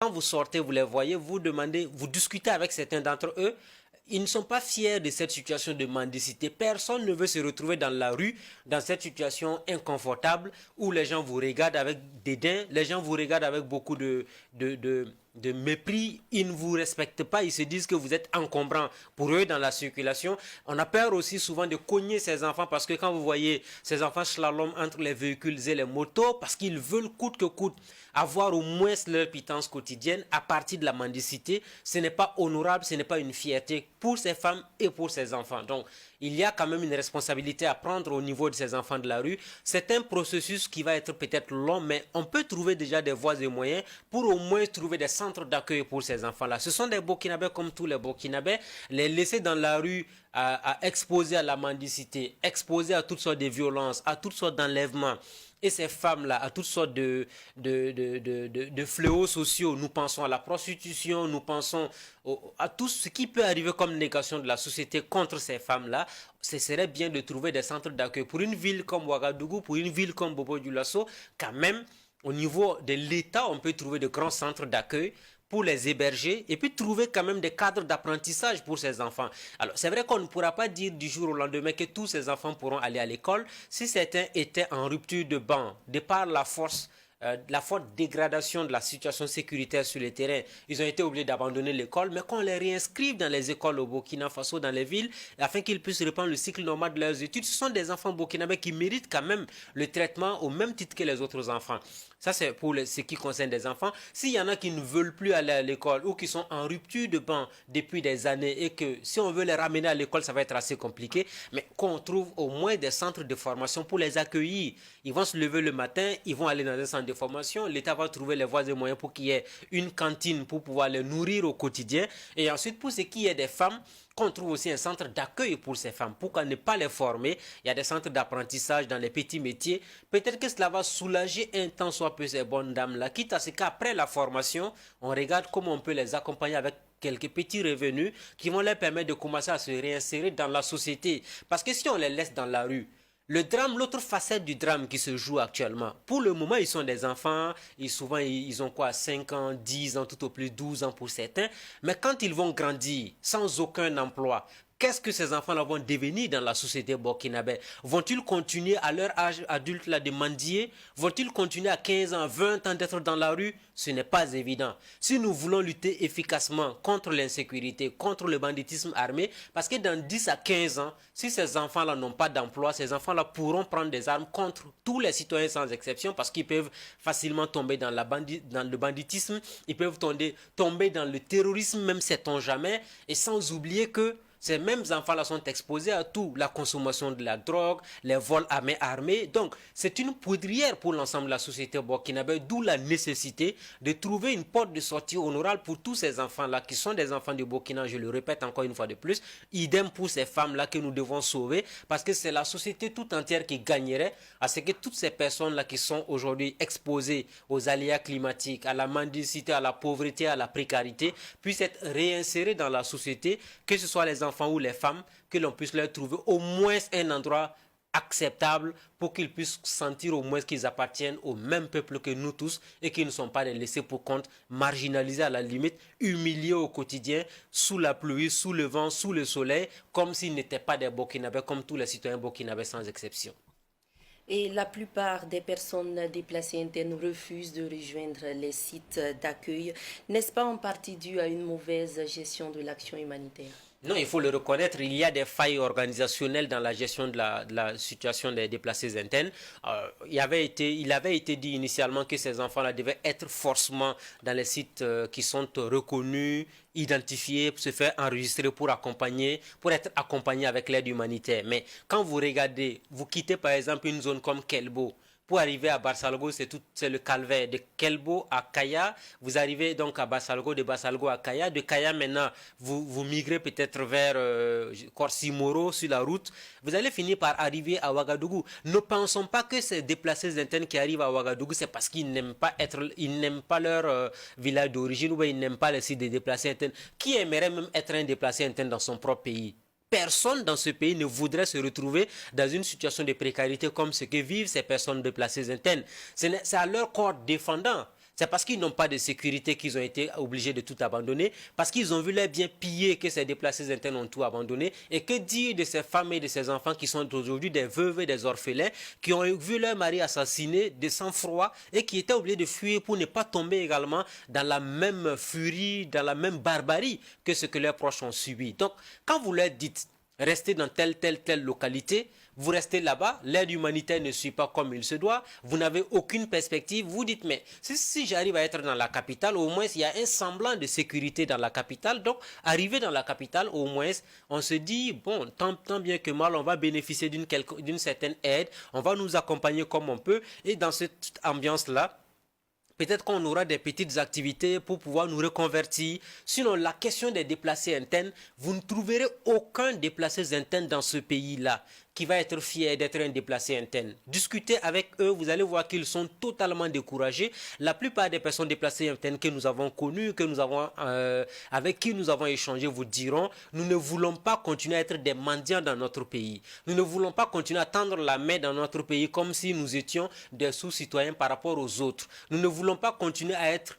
Quand vous sortez, vous les voyez, vous demandez, vous discutez avec certains d'entre eux, ils ne sont pas fiers de cette situation de mendicité. Personne ne veut se retrouver dans la rue, dans cette situation inconfortable où les gens vous regardent avec dédain, les gens vous regardent avec beaucoup de, de, de mépris, ils ne vous respectent pas, ils se disent que vous êtes encombrant pour eux dans la circulation. On a peur aussi souvent de cogner ces enfants parce que quand vous voyez ces enfants slalom entre les véhicules et les motos, parce qu'ils veulent coûte que coûte avoir au moins leur pitance quotidienne à partir de la mendicité, ce n'est pas honorable, ce n'est pas une fierté pour ces femmes et pour ces enfants. Donc, il y a quand même une responsabilité à prendre au niveau de ces enfants de la rue. C'est un processus qui va être peut-être long, mais on peut trouver déjà des voies et moyens pour au moins trouver des centres d'accueil pour ces enfants-là. Ce sont des Burkinabés comme tous les Burkinabés. Les laisser dans la rue à exposer à la mendicité, exposer à toutes sortes de violences, à toutes sortes d'enlèvements, et ces femmes-là, à toutes sortes de fléaux sociaux. Nous pensons à la prostitution, nous pensons à tout ce qui peut arriver comme négation de la société contre ces femmes-là. Ce serait bien de trouver des centres d'accueil. Pour une ville comme Ouagadougou, pour une ville comme Bobo-Dioulasso, quand même, au niveau de l'État, on peut trouver de grands centres d'accueil pour les héberger et puis trouver quand même des cadres d'apprentissage pour ces enfants. Alors, c'est vrai qu'on ne pourra pas dire du jour au lendemain que tous ces enfants pourront aller à l'école si certains étaient en rupture de banc, de par la forte dégradation de la situation sécuritaire sur le terrain. Ils ont été obligés d'abandonner l'école, mais qu'on les réinscrive dans les écoles au Burkina Faso, dans les villes, afin qu'ils puissent reprendre le cycle normal de leurs études. Ce sont des enfants burkinabés qui méritent quand même le traitement au même titre que les autres enfants. Ça, c'est pour ce qui concerne des enfants. S'il y en a qui ne veulent plus aller à l'école ou qui sont en rupture de banc depuis des années et que si on veut les ramener à l'école, ça va être assez compliqué, mais qu'on trouve au moins des centres de formation pour les accueillir. Ils vont se lever le matin, ils vont aller dans un centre de formation, l'État va trouver les voies et moyens pour qu'il y ait une cantine pour pouvoir les nourrir au quotidien. Et ensuite, pour ce qui est des femmes, qu'on trouve aussi un centre d'accueil pour ces femmes. Pourquoi ne pas les former? Il y a des centres d'apprentissage dans les petits métiers. Peut-être que cela va soulager un temps soit peu ces bonnes dames-là. Quitte à ce qu'après la formation, on regarde comment on peut les accompagner avec quelques petits revenus qui vont leur permettre de commencer à se réinsérer dans la société. Parce que si on les laisse dans la rue, le drame, l'autre facette du drame qui se joue actuellement, pour le moment, ils sont des enfants, et souvent ils ont quoi, 5 ans, 10 ans, tout au plus 12 ans pour certains, mais quand ils vont grandir sans aucun emploi, qu'est-ce que ces enfants-là vont devenir dans la société burkinabé? Vont-ils continuer à leur âge adulte là de mendier? Vont-ils continuer à 15 ans, 20 ans d'être dans la rue? Ce n'est pas évident. Si nous voulons lutter efficacement contre l'insécurité, contre le banditisme armé, parce que dans 10 à 15 ans, si ces enfants-là n'ont pas d'emploi, ces enfants-là pourront prendre des armes contre tous les citoyens sans exception, parce qu'ils peuvent facilement tomber dans le banditisme, ils peuvent tomber dans le terrorisme, même sait-on jamais, et sans oublier que ces mêmes enfants-là sont exposés à tout, la consommation de la drogue, les vols à main armée. Donc, c'est une poudrière pour l'ensemble de la société burkinabé, d'où la nécessité de trouver une porte de sortie honorable pour tous ces enfants-là, qui sont des enfants du Burkina, je le répète encore une fois de plus. Idem pour ces femmes-là que nous devons sauver, parce que c'est la société tout entière qui gagnerait à ce que toutes ces personnes-là qui sont aujourd'hui exposées aux aléas climatiques, à la mendicité, à la pauvreté, à la précarité, puissent être réinsérées dans la société, que ce soit les enfants ou les femmes, que l'on puisse leur trouver au moins un endroit acceptable pour qu'ils puissent sentir au moins qu'ils appartiennent au même peuple que nous tous et qu'ils ne sont pas laissés pour compte, marginalisés à la limite, humiliés au quotidien, sous la pluie, sous le vent, sous le soleil, comme s'ils n'étaient pas des Burkinabés, comme tous les citoyens burkinabés sans exception. Et la plupart des personnes déplacées internes refusent de rejoindre les sites d'accueil. N'est-ce pas en partie dû à une mauvaise gestion de l'action humanitaire? Non, il faut le reconnaître, il y a des failles organisationnelles dans la gestion de la situation des déplacés internes. Il avait été dit initialement que ces enfants-là devaient être forcément dans les sites qui sont reconnus, identifiés, se faire enregistrer pour être accompagnés avec l'aide humanitaire. Mais quand vous regardez, vous quittez par exemple une zone comme Kelbo, pour arriver à Barsalgo, c'est le calvaire. De Kelbo à Kaya, vous arrivez donc à Barsalgo, de Barsalgo à Kaya. De Kaya, maintenant, vous migrez peut-être vers Korsimoro sur la route. Vous allez finir par arriver à Ouagadougou. Ne pensons pas que ces déplacés internes qui arrivent à Ouagadougou, c'est parce qu'ils n'aiment pas ils n'aiment pas leur village d'origine ou bien ils n'aiment pas les sites des déplacés internes. Qui aimerait même être un déplacé interne dans son propre pays? Personne dans ce pays ne voudrait se retrouver dans une situation de précarité comme ce que vivent ces personnes déplacées internes. C'est à leur corps défendant, C'est parce qu'ils n'ont pas de sécurité qu'ils ont été obligés de tout abandonner, parce qu'ils ont vu leurs biens pillés que ces déplacés internes ont tout abandonné. Et que dire de ces femmes et de ces enfants qui sont aujourd'hui des veuves et des orphelins, qui ont vu leur mari assassiné de sang-froid et qui étaient obligés de fuir pour ne pas tomber également dans la même furie, dans la même barbarie que ce que leurs proches ont subi. Donc, quand vous leur dites restez dans telle localité, vous restez là-bas, l'aide humanitaire ne suit pas comme il se doit, vous n'avez aucune perspective, vous dites mais si j'arrive à être dans la capitale, au moins il y a un semblant de sécurité dans la capitale, donc arriver dans la capitale, au moins on se dit bon, tant bien que mal, on va bénéficier d'une certaine aide, on va nous accompagner comme on peut, et dans cette ambiance-là, peut-être qu'on aura des petites activités pour pouvoir nous reconvertir. Sinon, la question des déplacés internes, vous ne trouverez aucun déplacé interne dans ce pays-là qui va être fier d'être un déplacé interne. Discutez avec eux, vous allez voir qu'ils sont totalement découragés. La plupart des personnes déplacées internes que nous avons connues, avec qui nous avons échangé, vous diront, nous ne voulons pas continuer à être des mendiants dans notre pays. Nous ne voulons pas continuer à tendre la main dans notre pays comme si nous étions des sous-citoyens par rapport aux autres. Nous ne voulons pas continuer à être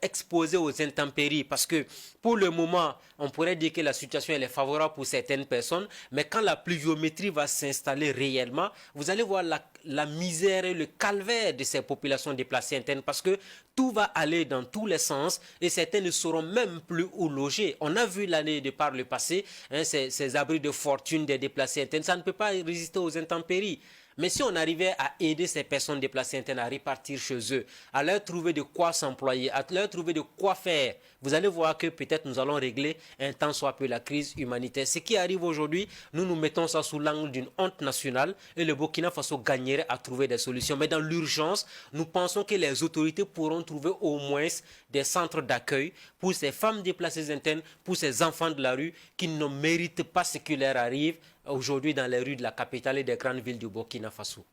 exposés aux intempéries parce que pour le moment, on pourrait dire que la situation elle est favorable pour certaines personnes, mais quand la pluviométrie va s'installer réellement, vous allez voir la misère et le calvaire de ces populations déplacées internes parce que tout va aller dans tous les sens et certains ne sauront même plus où loger. On a vu l'année de par le passé, ces abris de fortune des déplacés internes, ça ne peut pas résister aux intempéries. Mais si on arrivait à aider ces personnes déplacées internes à repartir chez eux, à leur trouver de quoi s'employer, à leur trouver de quoi faire, vous allez voir que peut-être nous allons régler un tant soit peu la crise humanitaire. Ce qui arrive aujourd'hui, nous mettons ça sous l'angle d'une honte nationale et le Burkina Faso gagnerait à trouver des solutions. Mais dans l'urgence, nous pensons que les autorités pourront trouver au moins des centres d'accueil pour ces femmes déplacées internes, pour ces enfants de la rue qui ne méritent pas ce qui leur arrive aujourd'hui dans les rues de la capitale et des grandes villes du Burkina Faso.